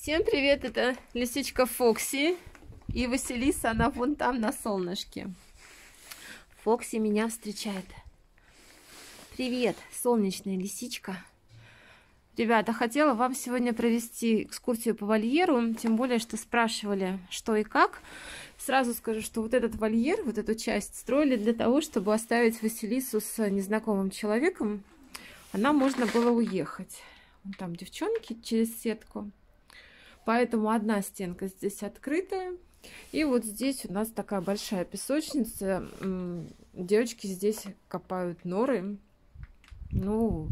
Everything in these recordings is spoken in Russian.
Всем привет, это лисичка Фокси и Василиса, она вон там на солнышке. Фокси меня встречает. Привет, солнечная лисичка. Ребята, хотела вам сегодня провести экскурсию по вольеру, тем более, что спрашивали, что и как. Сразу скажу, что вот этот вольер, вот эту часть строили для того, чтобы оставить Василису с незнакомым человеком. Она можно было уехать. Вон там девчонки через сетку. Поэтому одна стенка здесь открытая. И вот здесь у нас такая большая песочница. Девочки здесь копают норы. Ну,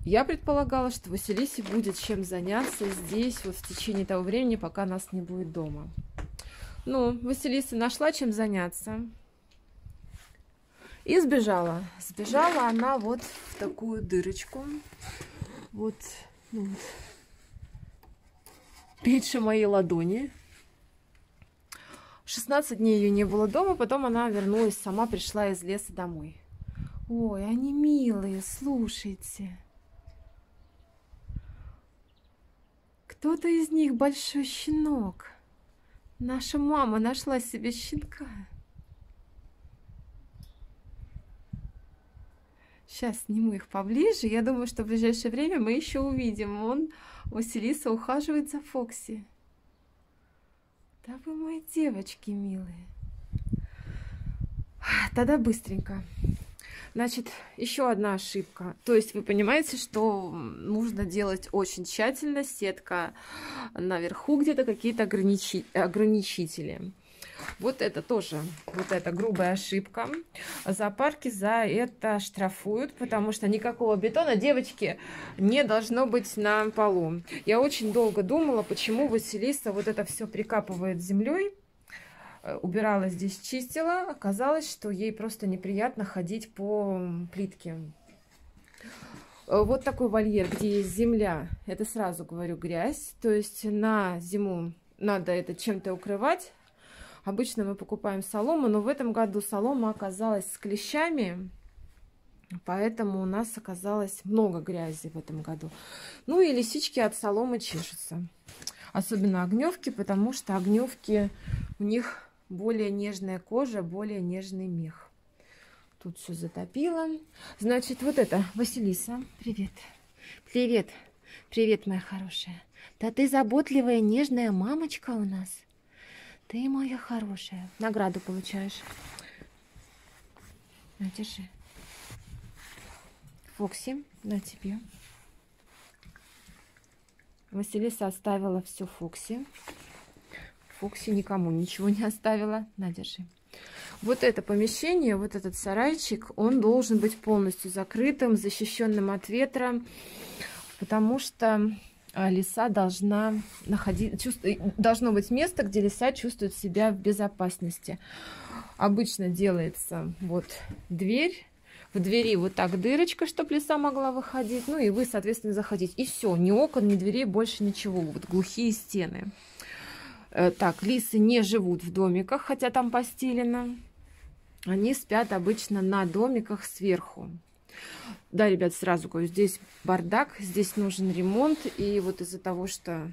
я предполагала, что Василисе будет чем заняться здесь вот в течение того времени, пока нас не будет дома. Ну, Василиса нашла чем заняться. И сбежала. Сбежала она вот в такую дырочку. Вот, ну, вот. Меньше моей ладони. 16 дней ее не было дома, потом она вернулась, сама пришла из леса домой. Ой, они милые, слушайте. Кто-то из них большой щенок. Наша мама нашла себе щенка. Сейчас сниму их поближе. Я думаю, что в ближайшее время мы еще увидим. Василиса ухаживает за Фокси. Да вы мои девочки милые. Тогда быстренько. Значит, еще одна ошибка. То есть вы понимаете, что нужно делать очень тщательно. Сетка наверху где-то, какие-то ограничители. Вот это тоже, вот эта грубая ошибка. Зоопарки за это штрафуют, потому что никакого бетона, девочки, не должно быть на полу. Я очень долго думала, почему Василиса вот это все прикапывает землей. Убирала здесь, чистила. Оказалось, что ей просто неприятно ходить по плитке. Вот такой вольер, где есть земля, это сразу говорю грязь. То есть на зиму надо это чем-то укрывать. Обычно мы покупаем солому, но в этом году солома оказалась с клещами, поэтому у нас оказалось много грязи в этом году. Ну и лисички от соломы чешутся. Особенно огневки, потому что огневки, у них более нежная кожа, более нежный мех. Тут все затопило. Значит, вот это, Василиса, привет. Привет, привет, моя хорошая. Да ты заботливая, нежная мамочка у нас. Ты моя хорошая. Награду получаешь. На, держи. Фокси, на тебе. Василиса оставила все Фокси. Фокси никому ничего не оставила. На, держи. Вот это помещение, вот этот сарайчик, он должен быть полностью закрытым, защищенным от ветра, потому что лиса должна должно быть место, где лиса чувствует себя в безопасности. Обычно делается вот дверь. В двери вот так дырочка, чтобы лиса могла выходить. Ну и вы, соответственно, заходить. И все, ни окон, ни дверей, больше ничего. Вот глухие стены. Так, лисы не живут в домиках, хотя там постелено. Они спят обычно на домиках сверху. Да, ребят, сразу говорю, здесь бардак, здесь нужен ремонт. И вот из-за того, что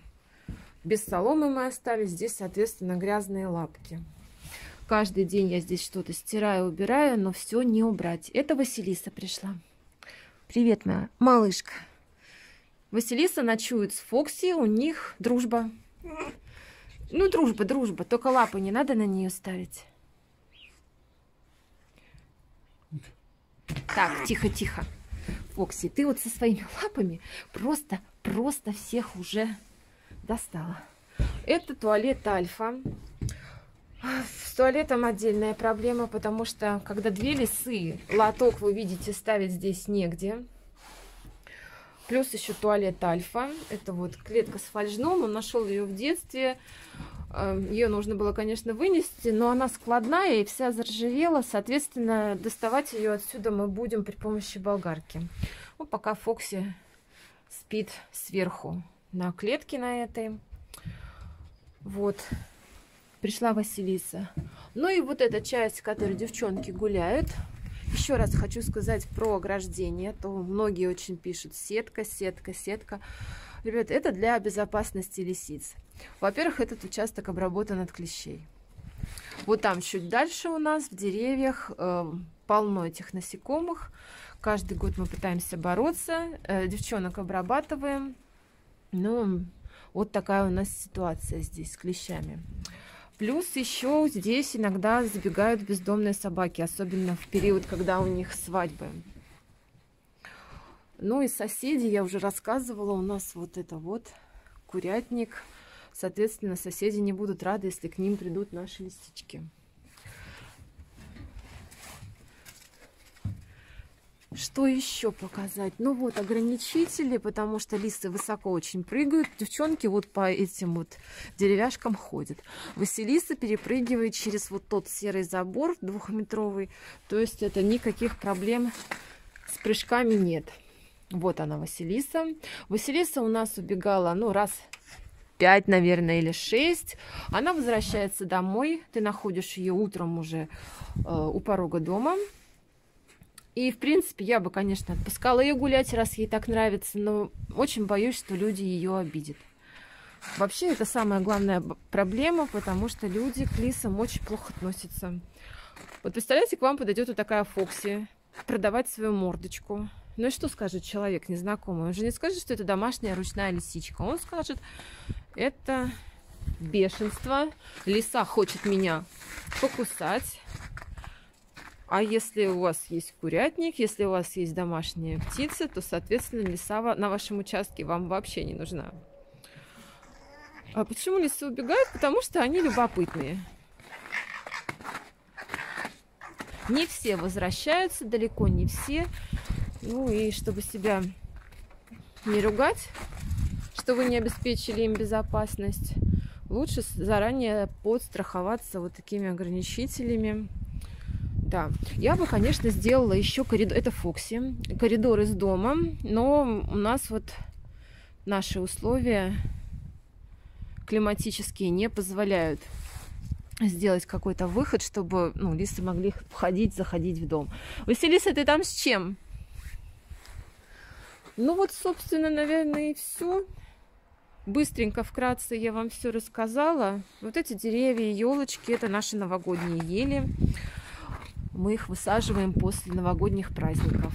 без соломы мы остались, здесь, соответственно, грязные лапки. Каждый день я здесь что-то стираю, убираю, но все не убрать. Это Василиса пришла. Привет, моя малышка. Василиса ночует с Фокси, у них дружба. Ну, дружба, только лапы не надо на нее ставить. Так, тихо. Фокси, ты вот со своими лапами просто всех уже достала. Это туалет Альфа. С туалетом отдельная проблема, потому что когда две лисы, лоток, вы видите, ставить здесь негде. Плюс еще туалет Альфа. Это вот клетка с фольжном. Он нашел ее в детстве. Ее нужно было, конечно, вынести, но она складная и вся заржавела. Соответственно, доставать ее отсюда мы будем при помощи болгарки. Ну, пока Фокси спит сверху на клетке на этой. Вот. Пришла Василиса. Ну и вот эта часть, в которой девчонки гуляют. Еще раз хочу сказать про ограждение. То многие очень пишут: сетка. Ребята, это для безопасности лисиц. Во-первых, этот участок обработан от клещей. Вот там чуть дальше у нас в деревьях полно этих насекомых. Каждый год мы пытаемся бороться. Девчонок обрабатываем. Ну, вот такая у нас ситуация здесь с клещами. Плюс еще здесь иногда забегают бездомные собаки, особенно в период, когда у них свадьбы. Ну и соседи, я уже рассказывала, у нас вот это вот курятник. Соответственно, соседи не будут рады, если к ним придут наши лисички. Что еще показать? Ну вот ограничители, потому что лисы высоко очень прыгают. Девчонки вот по этим вот деревяшкам ходят. Василиса перепрыгивает через вот тот серый забор двухметровый. То есть это никаких проблем с прыжками нет. Вот она, Василиса. Василиса у нас убегала, ну, раз 5, наверное, или 6. Она возвращается домой. Ты находишь ее утром уже у порога дома. И, в принципе, я бы, конечно, отпускала ее гулять, раз ей так нравится, но очень боюсь, что люди ее обидят. Вообще, это самая главная проблема, потому что люди к лисам очень плохо относятся. Вот представляете, к вам подойдет вот такая Фокси, продавать свою мордочку. Ну и что скажет человек незнакомый? Он же не скажет, что это домашняя ручная лисичка. Он скажет, это бешенство, лиса хочет меня покусать. А если у вас есть курятник, если у вас есть домашние птицы, то, соответственно, лиса на вашем участке вам вообще не нужна. А почему лисы убегают? Потому что они любопытные. Не все возвращаются, далеко не все. Ну и чтобы себя не ругать, что вы не обеспечили им безопасность, лучше заранее подстраховаться вот такими ограничителями. Да, я бы, конечно, сделала еще коридор. Это Фокси, коридор из дома, но у нас вот наши условия климатические не позволяют сделать какой-то выход, чтобы, ну, лисы могли входить, заходить в дом. Василиса, ты там с чем? Ну вот, собственно, наверное, и все. Быстренько, вкратце я вам все рассказала. Вот эти деревья, елочки, это наши новогодние ели. Мы их высаживаем после новогодних праздников.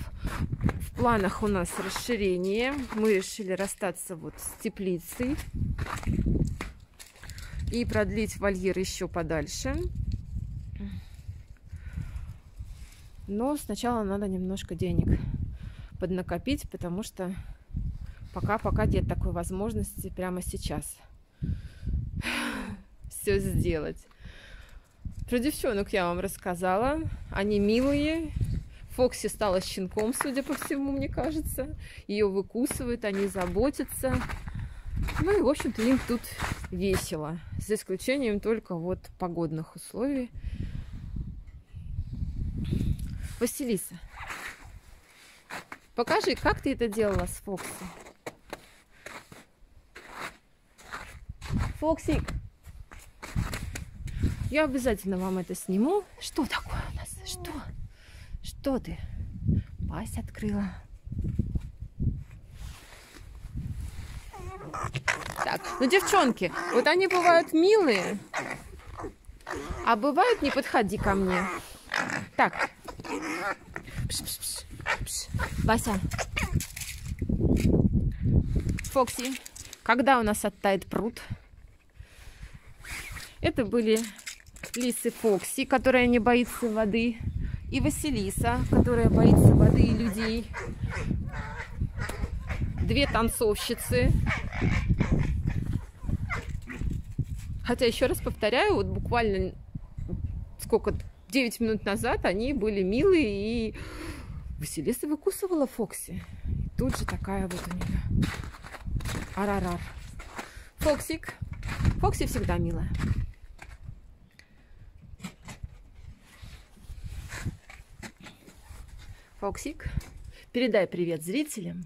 В планах у нас расширение. Мы решили расстаться вот с теплицей и продлить вольер еще подальше. Но сначала надо немножко денег поднакопить, потому что пока нет такой возможности прямо сейчас все сделать. Про девчонок я вам рассказала. Они милые. Фокси стала щенком, судя по всему, мне кажется. Ее выкусывают, они заботятся. Ну и, в общем-то, им тут весело. За исключением только вот погодных условий. Василиса, покажи, как ты это делала с Фокси. Фоксик. Я обязательно вам это сниму. Что такое у нас? Что? Что ты? Пасть открыла. Так, ну, девчонки, вот они бывают милые, а бывают не подходи ко мне. Так. Вася. Фокси, когда у нас оттает пруд? Это были лисы Фокси, которая не боится воды, и Василиса, которая боится воды и людей. Две танцовщицы. Хотя, еще раз повторяю, вот буквально сколько, 9 минут назад они были милые, и Василиса выкусывала Фокси. И тут же такая вот у нее арарар. Фоксик. Фокси всегда милая. Фоксик, передай привет зрителям.